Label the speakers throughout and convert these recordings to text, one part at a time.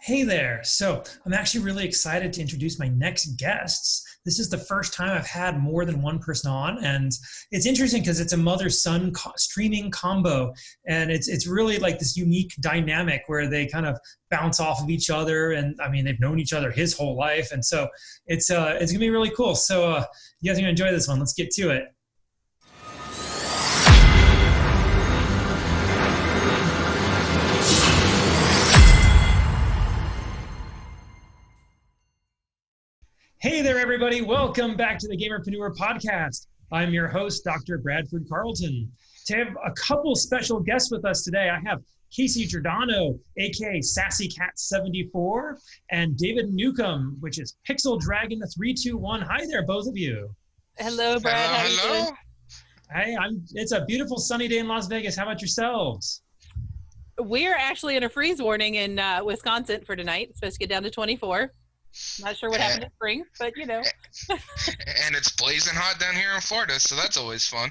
Speaker 1: Hey there. So I'm actually really excited to introduce my next guests. This is the first time I've had more than one person on, and it's interesting because it's a mother-son streaming combo, and it's really like this unique dynamic where they kind of bounce off of each other, and I mean they've known each other his whole life, and so it's gonna be really cool. So you guys are gonna enjoy this one. Let's get to it. Hey there, everybody. Welcome back to the Gamerpreneur podcast. I'm your host, Dr. Bradford Carlton. To have a couple special guests with us today, I have Casey Giordano, aka SassyKat74, and David Newkam, which is PixelDragon321. Hi there, both of you.
Speaker 2: Hello, Brad.
Speaker 3: Hello.
Speaker 1: Hey, it's a beautiful sunny day in Las Vegas. How about yourselves?
Speaker 2: We're actually in a freeze warning in Wisconsin for tonight. It's supposed to get down to 24. Not sure what happened in spring, but you know.
Speaker 3: And it's blazing hot down here in Florida, so that's always fun.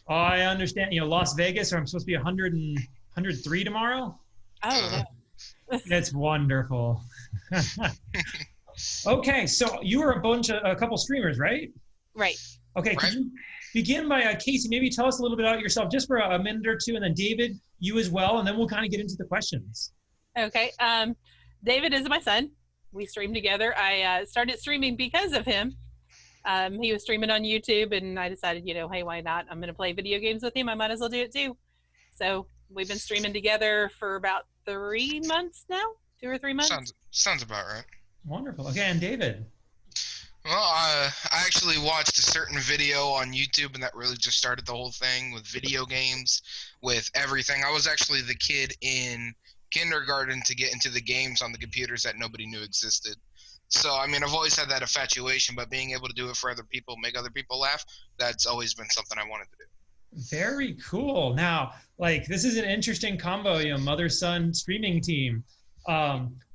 Speaker 1: Oh, I understand. You know, Las Vegas, I'm supposed to be 103 tomorrow.
Speaker 2: Oh, no.
Speaker 1: That's wonderful. Okay, so you were a couple streamers, right?
Speaker 2: Right.
Speaker 1: Okay,
Speaker 3: Right.
Speaker 1: could you begin by, Casey, maybe tell us a little bit about yourself just for a minute or two, and then David, you as well, and then we'll kind of get into the questions.
Speaker 2: Okay. David is my son. We stream together. I started streaming because of him. He was streaming on YouTube, and I decided, you know, hey, why not? I'm going to play video games with him. I might as well do it too. So we've been streaming together for about 3 months now, 2 or 3 months.
Speaker 3: Sounds about right.
Speaker 1: Wonderful. Okay, and David.
Speaker 3: Well, I actually watched a certain video on YouTube, and that really just started the whole thing with video games, with everything. I was actually the kid in kindergarten to get into the games on the computers that nobody knew existed. So, I mean, I've always had that infatuation, but being able to do it for other people, make other people laugh, that's always been something I wanted to do.
Speaker 1: Very cool. Now, like, this is an interesting combo, you know, mother-son streaming team.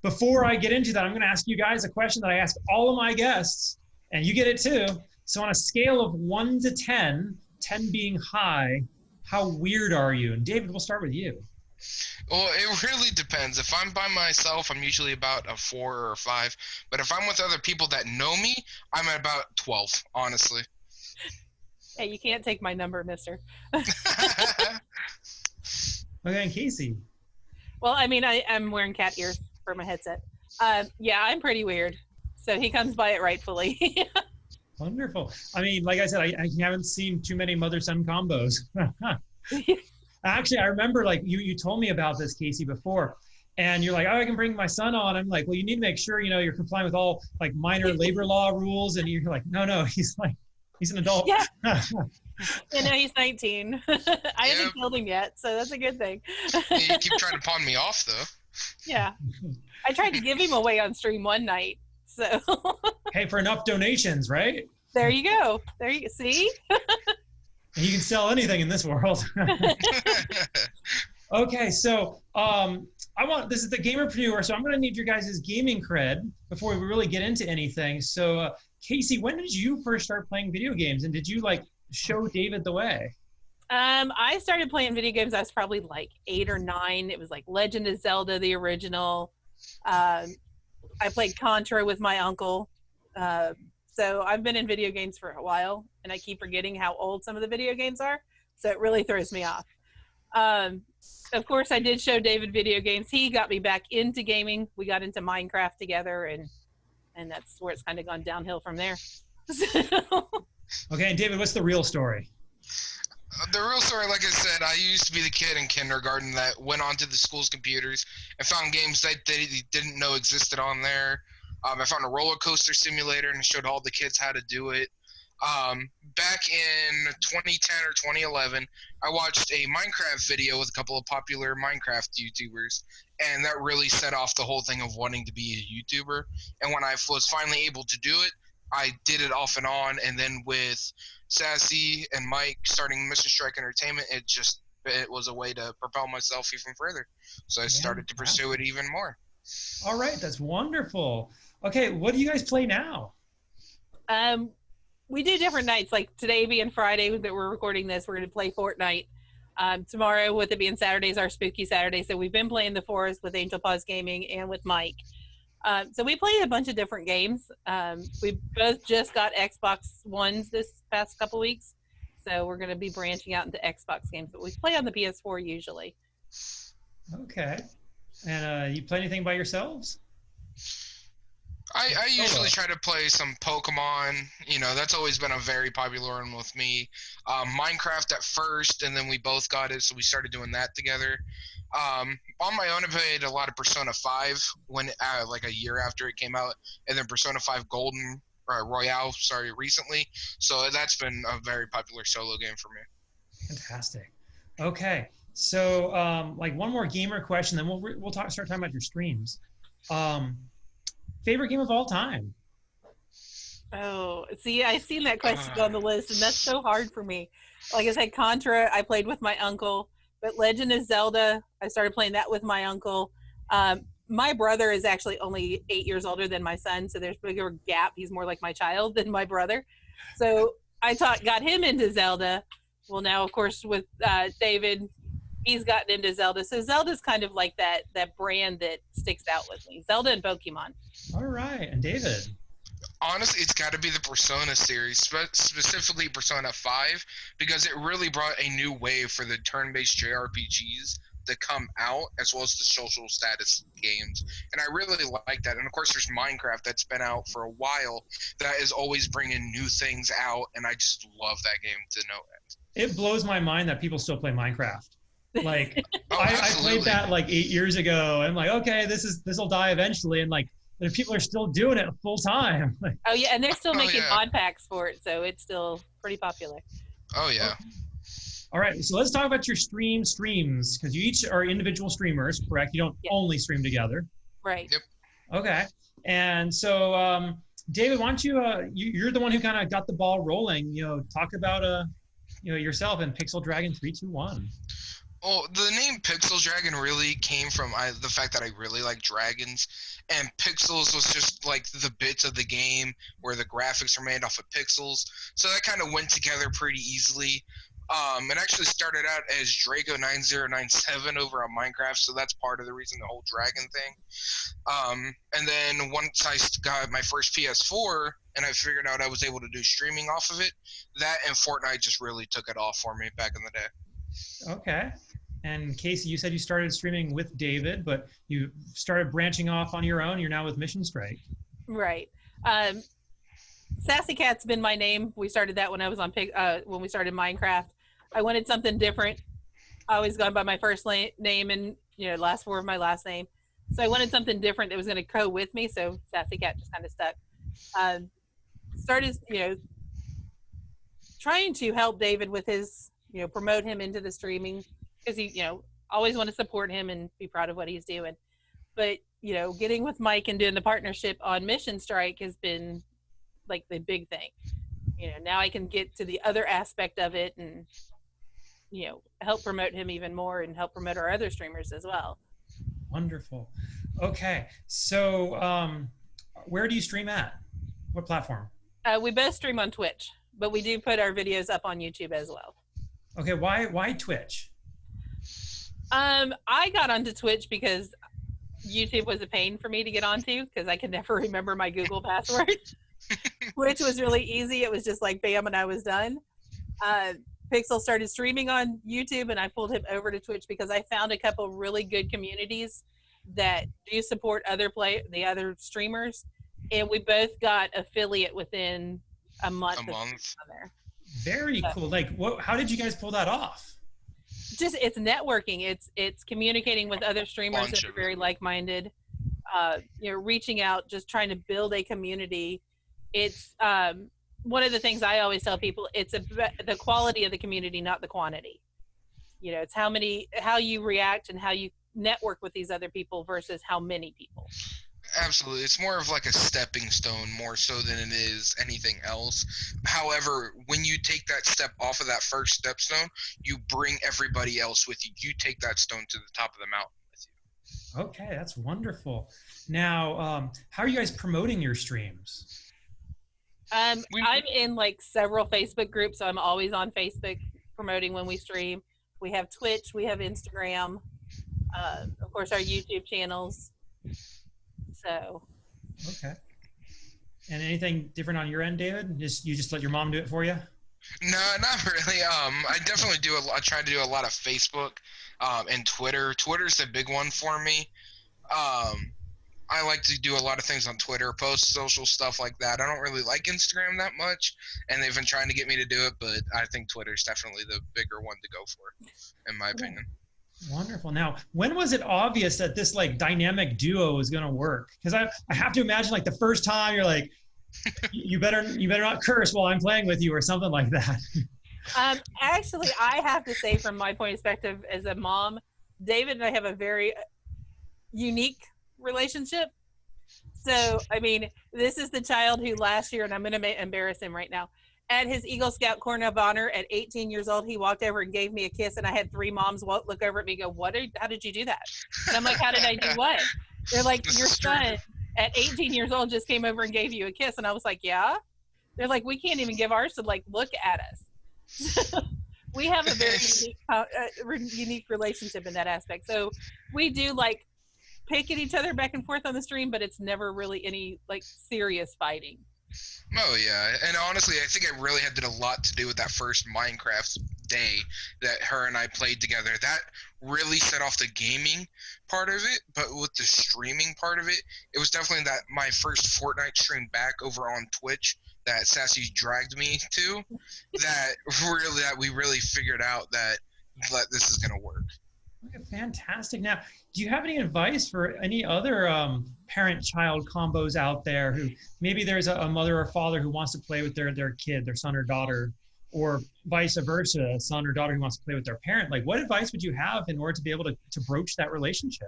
Speaker 1: Before I get into that, I'm going to ask you guys a question that I ask all of my guests, and you get it too. So on a scale of 1 to 10, 10 being high, how weird are you? And David, we'll start with you.
Speaker 3: Well, it really depends. If I'm by myself, I'm usually about a 4 or a 5. But if I'm with other people that know me, I'm at about 12, honestly.
Speaker 2: Hey, you can't take my number, mister.
Speaker 1: Okay, and Casey.
Speaker 2: Well, I mean, I'm wearing cat ears for my headset. Yeah, I'm pretty weird. So he comes by it rightfully.
Speaker 1: Wonderful. I mean, like I said, I haven't seen too many mother-son combos. Actually, I remember like you told me about this, Casey, before, and you're like, oh, I can bring my son on. I'm like, well, you need to make sure, you know, you're complying with all like minor labor law rules. And you're like, no, he's an adult.
Speaker 2: Yeah. You know, he's 19. I haven't killed him yet, so that's a good thing.
Speaker 3: You keep trying to pawn me off, though.
Speaker 2: Yeah. I tried to give him away on stream one night, so.
Speaker 1: Hey, for enough donations, right?
Speaker 2: There you go. There you see?
Speaker 1: You can sell anything in this world. Okay, so this is the Gamerpreneur, so I'm going to need your guys' gaming cred before we really get into anything. So, Casey, when did you first start playing video games, and did you like show David the way?
Speaker 2: I started playing video games. I was probably like 8 or 9. It was like Legend of Zelda, the original. I played Contra with my uncle. So I've been in video games for a while, and I keep forgetting how old some of the video games are. So it really throws me off. Of course, I did show David video games. He got me back into gaming. We got into Minecraft together, and that's where it's kind of gone downhill from there.
Speaker 1: Okay, and David, what's the real story?
Speaker 3: The real story, like I said, I used to be the kid in kindergarten that went onto the school's computers and found games that they didn't know existed on there. I found a roller coaster simulator and showed all the kids how to do it. Back in 2010 or 2011, I watched a Minecraft video with a couple of popular Minecraft YouTubers, and that really set off the whole thing of wanting to be a YouTuber. And when I was finally able to do it, I did it off and on, and then with Sassy and Mike starting Mission Strike Entertainment, it was a way to propel myself even further. So I started to pursue it even more.
Speaker 1: All right, that's wonderful. Okay, what do you guys play now?
Speaker 2: We do different nights. Like today being Friday that we're recording this, we're going to play Fortnite. Tomorrow, with it being Saturday, is our Spooky Saturday. So we've been playing the Forest with Angel Paws Gaming and with Mike. So we played a bunch of different games. We both just got Xbox Ones this past couple weeks, so we're going to be branching out into Xbox games. But we play on the PS4 usually.
Speaker 1: Okay. And you play anything by yourselves?
Speaker 3: I usually try to play some Pokemon. You know, that's always been a very popular one with me. Minecraft at first, and then we both got it, so we started doing that together. On my own, I played a lot of Persona 5 when, like a year after it came out, and then Persona 5 Golden Royale, recently. So that's been a very popular solo game for me.
Speaker 1: Fantastic. Okay, so like one more gamer question, then we'll start talking about your streams. Favorite game of all time?
Speaker 2: Oh, see, I seen that question on the list, and that's so hard for me. Like I said, Contra, I played with my uncle, but Legend of Zelda, I started playing that with my uncle. My brother is actually only 8 years older than my son, so there's a bigger gap. He's more like my child than my brother. So I got him into Zelda. Well, now, of course, with David, he's gotten into Zelda. So Zelda's kind of like that brand that sticks out with me. Zelda and Pokemon.
Speaker 1: All right. And David?
Speaker 3: Honestly, it's got to be the Persona series, specifically Persona 5, because it really brought a new wave for the turn-based JRPGs that come out, as well as the social status games. And I really like that. And of course, there's Minecraft that's been out for a while that is always bringing new things out, and I just love that game to no end.
Speaker 1: It blows my mind that people still play Minecraft. Like, I played that like 8 years ago. And I'm like, okay, this will die eventually. And like, people are still doing it full time.
Speaker 2: Oh yeah, and they're still making mod packs for it, so it's still pretty popular.
Speaker 3: Oh yeah.
Speaker 1: All right, so let's talk about your streams, because you each are individual streamers, correct? You don't only stream together.
Speaker 2: Right.
Speaker 3: Yep.
Speaker 1: Okay, and so David, why don't you're the one who kind of got the ball rolling. Talk about yourself and PixelDragon321.
Speaker 3: Well, the name PixelDragon really came from the fact that I really like dragons, and pixels was just like the bits of the game where the graphics are made off of pixels, so that kind of went together pretty easily. It actually started out as Draco9097 over on Minecraft, so that's part of the reason, the whole dragon thing. And then once I got my first PS4 and I figured out I was able to do streaming off of it, that and Fortnite just really took it off for me back in the day.
Speaker 1: Okay. And Casey, you said you started streaming with David, but you started branching off on your own. You're now with Mission Strike.
Speaker 2: Right. SassyKat's been my name. We started that when I was on when we started Minecraft. I wanted something different. I always gone by my first name and last four of my last name. So I wanted something different that was going to go with me. So SassyKat just kind of stuck. Started trying to help David with his promote him into the streaming, because he always want to support him and be proud of what he's doing. But getting with Mike and doing the partnership on Mission Strike has been like the big thing. Now I can get to the other aspect of it and help promote him even more and help promote our other streamers as well.
Speaker 1: Wonderful. Okay, so where do you stream at? What platform?
Speaker 2: We both stream on Twitch, but we do put our videos up on YouTube as well.
Speaker 1: Okay, why Twitch?
Speaker 2: I got onto Twitch because YouTube was a pain for me to get onto, because I could never remember my Google password. Twitch was really easy. It was just like bam, and I was done. Pixel started streaming on YouTube, and I pulled him over to Twitch because I found a couple really good communities that do support the other streamers, and we both got affiliate within a month. There.
Speaker 1: Very cool. Like, how did you guys pull that off?
Speaker 2: Just it's networking. It's communicating with other streamers that are very like-minded. Reaching out, just trying to build a community. It's one of the things I always tell people. It's the quality of the community, not the quantity. It's how you react and how you network with these other people versus how many people.
Speaker 3: Absolutely. It's more of like a stepping stone more so than it is anything else. However, when you take that step off of that first stepstone, you bring everybody else with you. You take that stone to the top of the mountain with you.
Speaker 1: Okay, that's wonderful. Now, how are you guys promoting your streams?
Speaker 2: I'm in like several Facebook groups, so I'm always on Facebook promoting when we stream. We have Twitch, we have Instagram, of course our YouTube channels. So
Speaker 1: Okay. And anything different on your end, David? You just let your mom do it for you?
Speaker 3: No, not really. I definitely do I try to do a lot of Facebook, and Twitter. Twitter's the big one for me. I like to do a lot of things on Twitter, post social stuff like that. I don't really like Instagram that much, and they've been trying to get me to do it, but I think Twitter's definitely the bigger one to go for, in my opinion.
Speaker 1: Wonderful. Now, when was it obvious that this like dynamic duo was going to work? Because I have to imagine like the first time you're like, you better not curse while I'm playing with you or something like that.
Speaker 2: Actually, I have to say from my point of perspective as a mom, David and I have a very unique relationship. So, I mean, this is the child who last year, and I'm going to embarrass him right now, at his Eagle Scout Corner of Honor at 18 years old, he walked over and gave me a kiss, and I had 3 moms look over at me and go, how did you do that? And I'm like, how did I do what? They're like, your son at 18 years old just came over and gave you a kiss. And I was like, yeah. They're like, we can't even give ours to like look at us. We have a very unique relationship in that aspect. So we do like pick at each other back and forth on the stream, but it's never really any like serious fighting.
Speaker 3: Oh yeah, and honestly, I think it really did a lot to do with that first Minecraft day that her and I played together. That really set off the gaming part of it, but with the streaming part of it, it was definitely that my first Fortnite stream back over on Twitch that Sassy dragged me to, that we really figured out that this is gonna work.
Speaker 1: Okay, fantastic. Now, do you have any advice for any other parent-child combos out there who maybe there's a mother or father who wants to play with their kid, their son or daughter, or vice versa, a son or daughter who wants to play with their parent? Like, what advice would you have in order to be able to broach that relationship?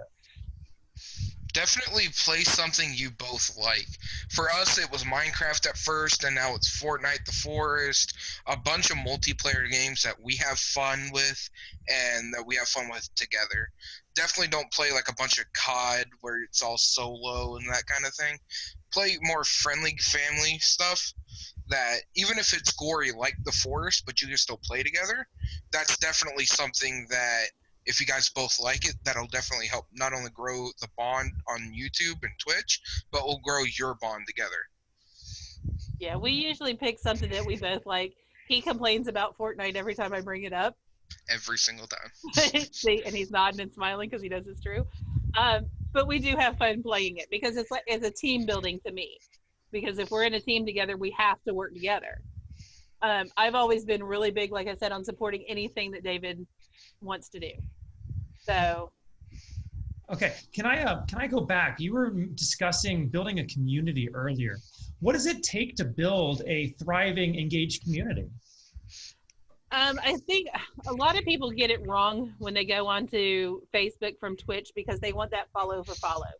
Speaker 3: Definitely play something you both like. For us, it was Minecraft at first, and now it's Fortnite, The Forest, a bunch of multiplayer games that we have fun with and that we have fun with together. Definitely don't play like a bunch of COD where it's all solo and that kind of thing. Play more friendly family stuff that even if it's gory like The Forest, but you can still play together. That's definitely something that if you guys both like it, that'll definitely help not only grow the bond on YouTube and Twitch, but will grow your bond together.
Speaker 2: Yeah, we usually pick something that we both like. He complains about Fortnite every time I bring it up.
Speaker 3: Every single time.
Speaker 2: See, and he's nodding and smiling because he knows it's true. But we do have fun playing it because it's a team building to me. Because if we're in a team together, we have to work together. I've always been really big, like I said, on supporting anything that David wants to do. So
Speaker 1: okay, can I go back? You were discussing building a community earlier. What does it take to build a thriving, engaged community?
Speaker 2: I think a lot of people get it wrong when they go onto Facebook from Twitch because they want that follow for follow.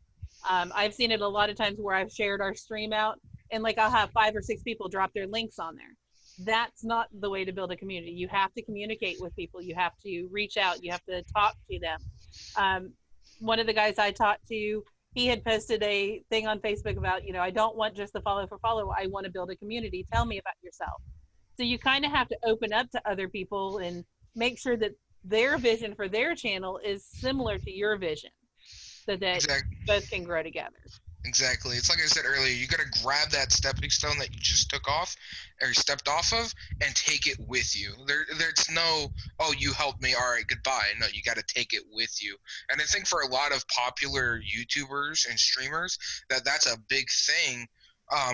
Speaker 2: I've seen it a lot of times where I've shared our stream out and like I'll have 5 or 6 people drop their links on there. That's not the way to build a community. You have to communicate with people. You have to reach out. You have to talk to them. One of the guys I talked to, he had posted a thing on Facebook about, I don't want just the follow for follow. I want to build a community. Tell me about yourself. So you kind of have to open up to other people and make sure that their vision for their channel is similar to your vision so that both can grow together.
Speaker 3: Exactly. It's like I said earlier, you got to grab that stepping stone that you just took off or stepped off of and take it with you. There's no, oh, you helped me, all right, goodbye. No, you got to take it with you. And I think for a lot of popular YouTubers and streamers, that's a big thing.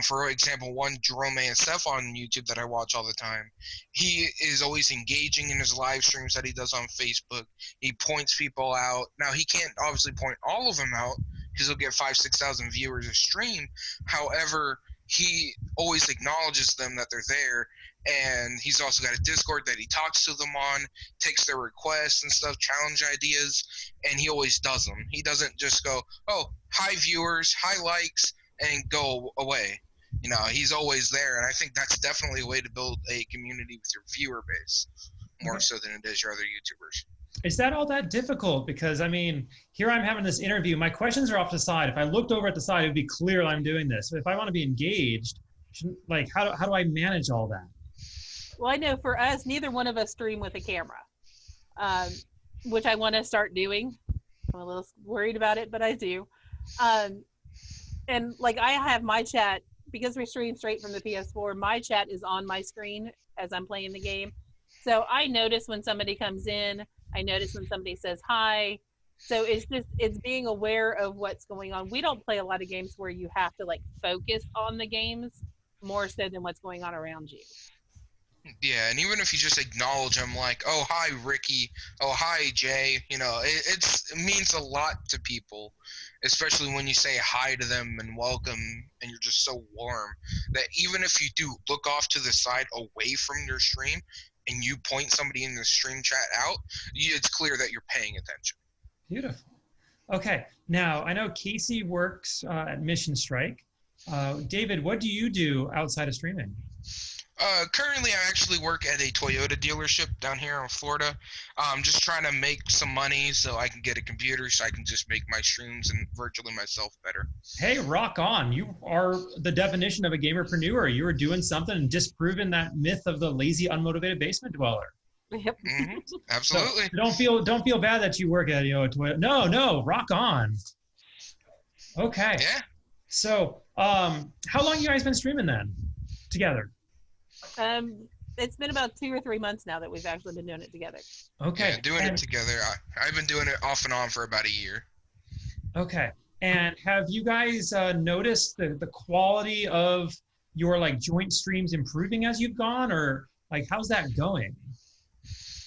Speaker 3: For example, one Jerome ASF on YouTube that I watch all the time, he is always engaging in his live streams that he does on Facebook. He points people out. Now, he can't obviously point all of them out because he'll get 5,000-6,000 viewers a stream. However, he always acknowledges them that they're there, and he's also got a Discord that he talks to them on, takes their requests and stuff, challenge ideas, and he always does them. He doesn't just go, oh, hi viewers, hi likes, and go away. He's always there, and I think that's definitely a way to build a community with your viewer base, more so than it is your other YouTubers.
Speaker 1: Is that all that difficult? Because, I mean, here I'm having this interview. My questions are off to the side. If I looked over at the side, it would be clear I'm doing this. But if I want to be engaged, like, how do I manage all that?
Speaker 2: Well, I know for us, neither one of us stream with a camera, which I want to start doing. I'm a little worried about it, but I do. And like I have my chat, because we stream straight from the PS4, my chat is on my screen as I'm playing the game. So I notice when somebody comes in, I notice when somebody says hi. So it's being aware of what's going on. We don't play a lot of games where you have to like focus on the games more so than what's going on around you.
Speaker 3: Yeah, and even if you just acknowledge them, like, "Oh, hi, Ricky. Oh, hi, Jay," it means a lot to people, especially when you say hi to them and welcome, and you're just so warm that even if you do look off to the side away from your stream and you point somebody in the stream chat out, it's clear that you're paying attention.
Speaker 1: Beautiful. Okay, now I know Casey works at Mission Strike. David, what do you do outside of streaming?
Speaker 3: Currently, I actually work at a Toyota dealership down here in Florida. I'm just trying to make some money so I can get a computer so I can just make my streams and virtually myself better.
Speaker 1: Hey, rock on. You are the definition of a gamerpreneur. You were doing something and disproving that myth of the lazy, unmotivated basement dweller.
Speaker 2: Yep.
Speaker 3: Mm-hmm. Absolutely.
Speaker 1: So don't feel bad that you work at a Toyota. No, rock on. Okay.
Speaker 3: Yeah.
Speaker 1: So how long you guys been streaming then together?
Speaker 2: It's been about 2 or 3 months now that we've actually been doing it together.
Speaker 1: Okay.
Speaker 3: Yeah, doing it together. I've been doing it off and on for about a year.
Speaker 1: Okay. And have you guys noticed the quality of your like joint streams improving as you've gone, or like how's that going?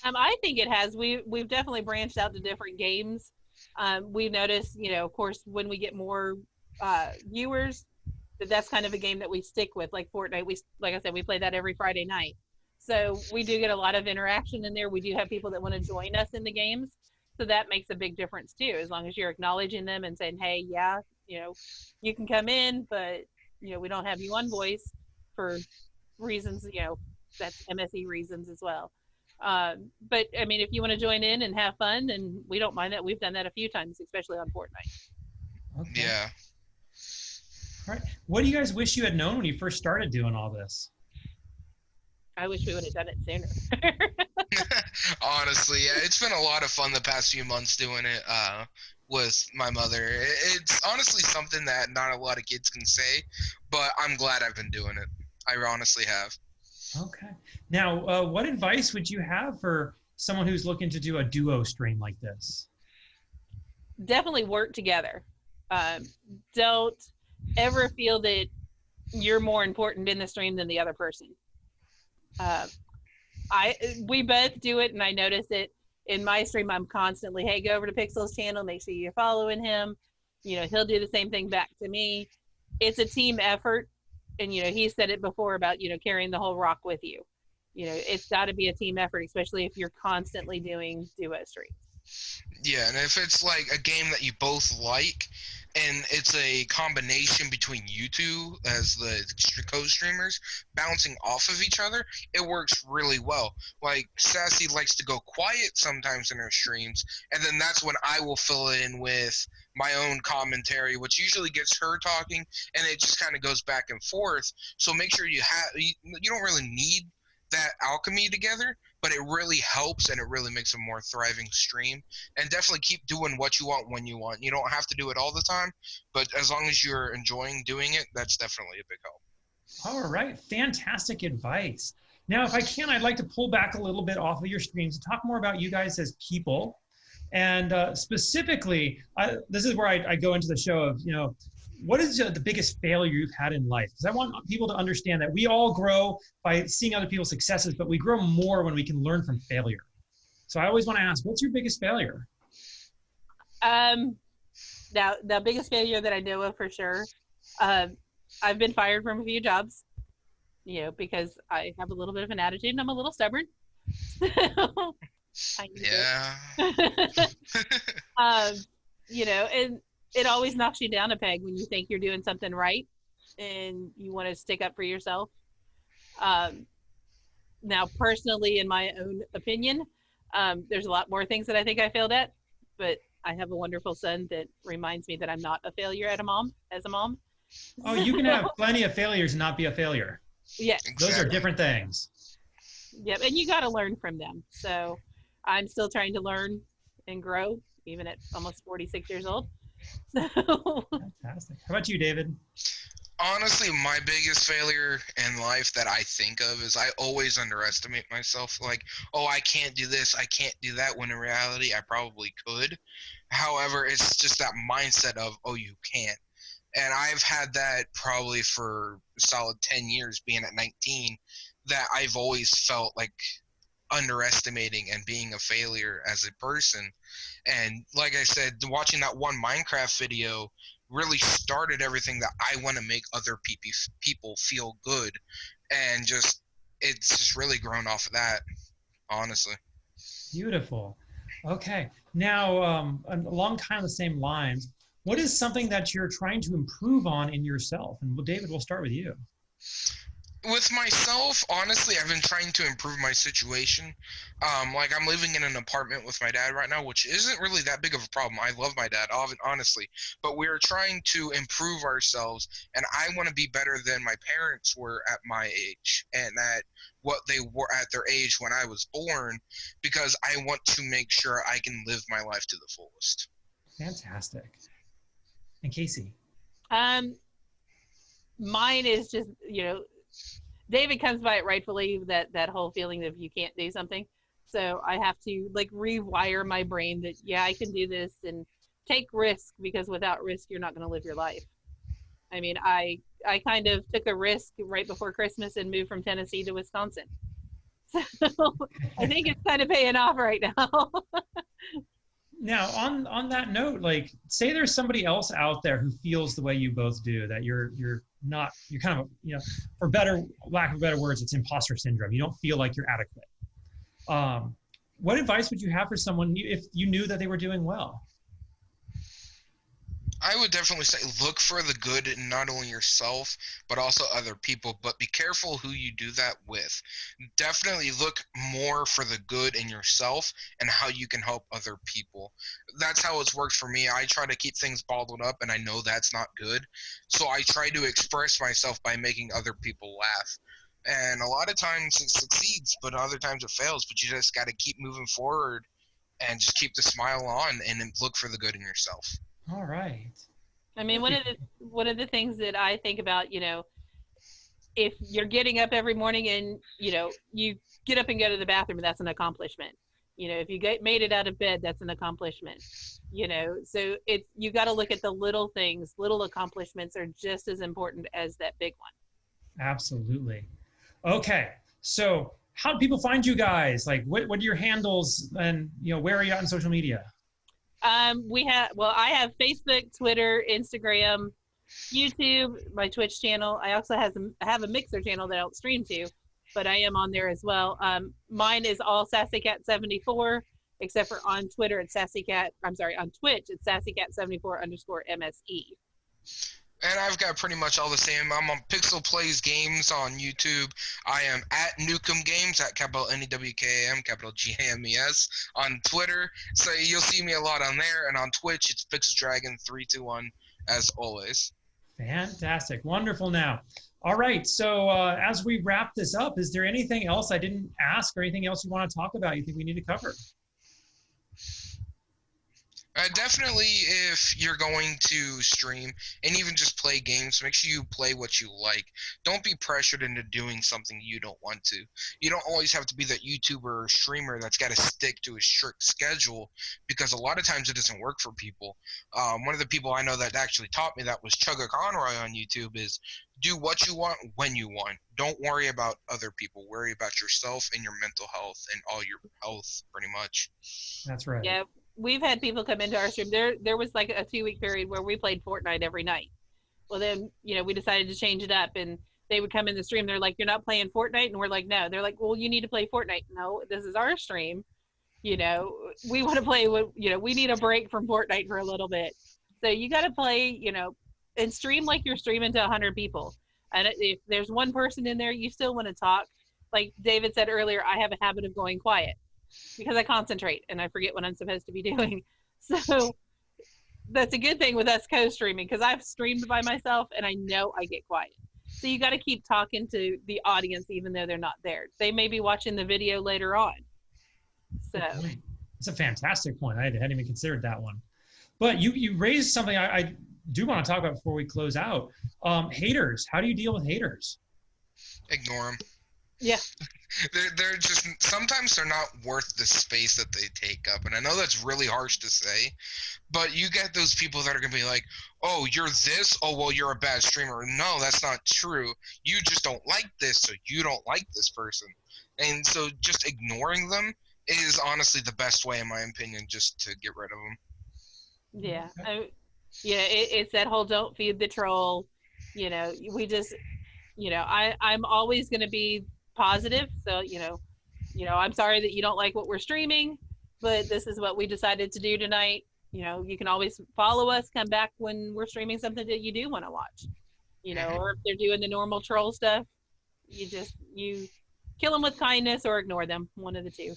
Speaker 2: I think it has. We've definitely branched out to different games. We've noticed, of course, when we get more viewers, that's kind of a game that we stick with. Like Fortnite, like I said, we play that every Friday night. So we do get a lot of interaction in there. We do have people that want to join us in the games. So that makes a big difference too, as long as you're acknowledging them and saying, hey, yeah, you can come in, but, we don't have you on voice for reasons, that's MSE reasons as well. But I mean, if you want to join in and have fun, then we don't mind that. We've done that a few times, especially on Fortnite.
Speaker 1: Okay.
Speaker 3: Yeah.
Speaker 1: All right. What do you guys wish you had known when you first started doing all this?
Speaker 2: I wish we would have done it sooner.
Speaker 3: Honestly, yeah, it's been a lot of fun the past few months doing it with my mother. It's honestly something that not a lot of kids can say, but I'm glad I've been doing it. I honestly have.
Speaker 1: Okay. Now, what advice would you have for someone who's looking to do a duo stream like this?
Speaker 2: Definitely work together. Don't ever feel that you're more important in the stream than the other person. We both do it, and I notice it in my stream. I'm constantly, hey, go over to Pixel's channel, make sure you're following him. He'll do the same thing back to me. It's a team effort, and he said it before about carrying the whole rock with you. It's got to be a team effort, especially if you're constantly doing duo streams.
Speaker 3: Yeah, and if it's like a game that you both like, and it's a combination between you two as the co-streamers bouncing off of each other, it works really well. Like, Sassy likes to go quiet sometimes in her streams, and then that's when I will fill in with my own commentary, which usually gets her talking, and it just kind of goes back and forth. So make sure you don't really need that alchemy together, but it really helps, and it really makes a more thriving stream. And definitely keep doing what you want when you want. You don't have to do it all the time, but as long as you're enjoying doing it, that's definitely a big help.
Speaker 1: All right, fantastic advice. Now, if I can, I'd like to pull back a little bit off of your streams and talk more about you guys as people. And specifically, this is where I go into the show of, what is the biggest failure you've had in life? Because I want people to understand that we all grow by seeing other people's successes, but we grow more when we can learn from failure. So I always want to ask, what's your biggest failure?
Speaker 2: Now, the biggest failure that I know of for sure, I've been fired from a few jobs, because I have a little bit of an attitude and I'm a little stubborn.
Speaker 3: Yeah.
Speaker 2: And it always knocks you down a peg when you think you're doing something right and you want to stick up for yourself. Now, personally, in my own opinion, there's a lot more things that I think I failed at, but I have a wonderful son that reminds me that I'm not a failure as a mom.
Speaker 1: Oh, you can have plenty of failures and not be a failure.
Speaker 2: Yeah.
Speaker 3: Exactly.
Speaker 1: Those are different things.
Speaker 2: Yep, and you got to learn from them. So I'm still trying to learn and grow, even at almost 46 years old. So,
Speaker 1: Fantastic. How about you, David?
Speaker 3: Honestly, my biggest failure in life that I think of is I always underestimate myself. Like, oh, I can't do this, I can't do that, when in reality, I probably could. However, it's just that mindset of, oh, you can't. And I've had that probably for a solid 10 years, being at 19, that I've always felt like underestimating and being a failure as a person. And like I said, watching that one Minecraft video really started everything that I want to make other people feel good. And just, it's just really grown off of that, honestly.
Speaker 1: Beautiful. Okay. Now, along kind of the same lines, what is something that you're trying to improve on in yourself? And well, David, we'll start with you.
Speaker 3: With myself, honestly, I've been trying to improve my situation. Like, I'm living in an apartment with my dad right now, which isn't really that big of a problem. I love my dad, honestly, but we're trying to improve ourselves, and I want to be better than my parents were at my age and at what they were at their age when I was born, because I want to make sure I can live my life to the fullest.
Speaker 1: Fantastic. And Casey?
Speaker 2: Mine is just, David comes by it rightfully, that whole feeling of you can't do something. So I have to like rewire my brain that, yeah, I can do this and take risk, because without risk, you're not going to live your life. I mean, I kind of took a risk right before Christmas and moved from Tennessee to Wisconsin. So I think it's kind of paying off right now.
Speaker 1: Now, on that note, like, say there's somebody else out there who feels the way you both do, that you're kind of, for lack of better words, it's imposter syndrome. You don't feel like you're adequate. What advice would you have for someone if you knew that they were doing well?
Speaker 3: I would definitely say look for the good in not only yourself, but also other people, but be careful who you do that with. Definitely look more for the good in yourself and how you can help other people. That's how it's worked for me. I try to keep things bottled up, and I know that's not good. So I try to express myself by making other people laugh. And a lot of times it succeeds, but other times it fails. But you just got to keep moving forward and just keep the smile on and then look for the good in yourself.
Speaker 1: All right.
Speaker 2: I mean, one of the things that I think about, if you're getting up every morning and, you get up and go to the bathroom, that's an accomplishment. If you made it out of bed, that's an accomplishment. So you got to look at the little things. Little accomplishments are just as important as that big one.
Speaker 1: Absolutely. Okay. So how do people find you guys? Like, what are your handles, and, where are you at on social media?
Speaker 2: I have Facebook, Twitter, Instagram, YouTube, my Twitch channel. I also have a Mixer channel that I don't stream to, but I am on there as well. Mine is all SassyKat74, except for on Twitter it's on Twitch it's SassyKat74_MSE.
Speaker 3: And I've got pretty much all the same. I'm on Pixel Plays Games on YouTube. I am at Newkam Games, at capital Newkam, capital GAMES on Twitter. So you'll see me a lot on there. And on Twitch, it's PixelDragon321 as always.
Speaker 1: Fantastic. Wonderful. Now, all right. So as we wrap this up, is there anything else I didn't ask or anything else you want to talk about you think we need to cover?
Speaker 3: Definitely, if you're going to stream and even just play games, make sure you play what you like. Don't be pressured into doing something you don't want to. You don't always have to be that YouTuber or streamer that's got to stick to a strict schedule, because a lot of times it doesn't work for people. One of the people I know that actually taught me that was Chugga Conroy on YouTube, is do what you want when you want. Don't worry about other people. Worry about yourself and your mental health and all your health, pretty much.
Speaker 1: That's right.
Speaker 2: Yeah. We've had people come into our stream. There was like a 2-week period where we played Fortnite every night. Well, then, we decided to change it up, and they would come in the stream. They're like, "You're not playing Fortnite?" And we're like, "No." They're like, "Well, you need to play Fortnite." No, this is our stream. We want to play we need a break from Fortnite for a little bit. So you got to play, and stream like you're streaming to 100 people. And if there's one person in there, you still want to talk. Like David said earlier, I have a habit of going quiet, because I concentrate and I forget what I'm supposed to be doing. So that's a good thing with us co-streaming, because I've streamed by myself and I know I get quiet. So you got to keep talking to the audience even though they're not there. They may be watching the video later on. So
Speaker 1: it's a fantastic point. I hadn't even considered that one. But you raised something I do want to talk about before we close out. Haters. How do you deal with haters?
Speaker 3: Ignore them.
Speaker 2: Yeah.
Speaker 3: They're just, sometimes they're not worth the space that they take up. And I know that's really harsh to say, but you get those people that are going to be like, oh, you're this? Oh, well, you're a bad streamer. No, that's not true. You just don't like this, so you don't like this person. And so just ignoring them is honestly the best way, in my opinion, just to get rid of them.
Speaker 2: Yeah. It's that whole don't feed the troll. You know, we just, you know, I'm always going to be positive. So, you know, I'm sorry that you don't like what we're streaming, but this is what we decided to do tonight. You know, you can always follow us, come back when we're streaming something that you do want to watch, you know, or if they're doing the normal troll stuff, you kill them with kindness or ignore them, one of the two.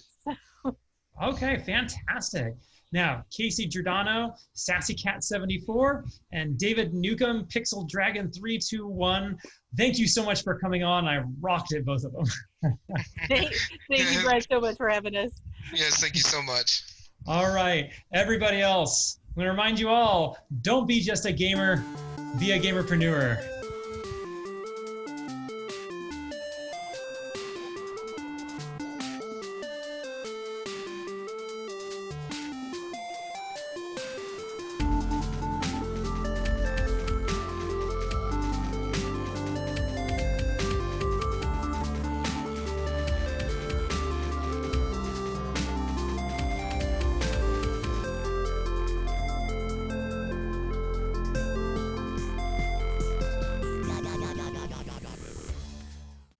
Speaker 1: Okay, fantastic. Now, Casey Giordano, SassyKat74, and David Newkam, PixelDragon321. Thank you so much for coming on. I rocked it, both of them.
Speaker 2: Thank you, Brett, so much for having us.
Speaker 3: Yes, thank you so much.
Speaker 1: All right, everybody else, I'm going to remind you all, don't be just a gamer, be a gamerpreneur.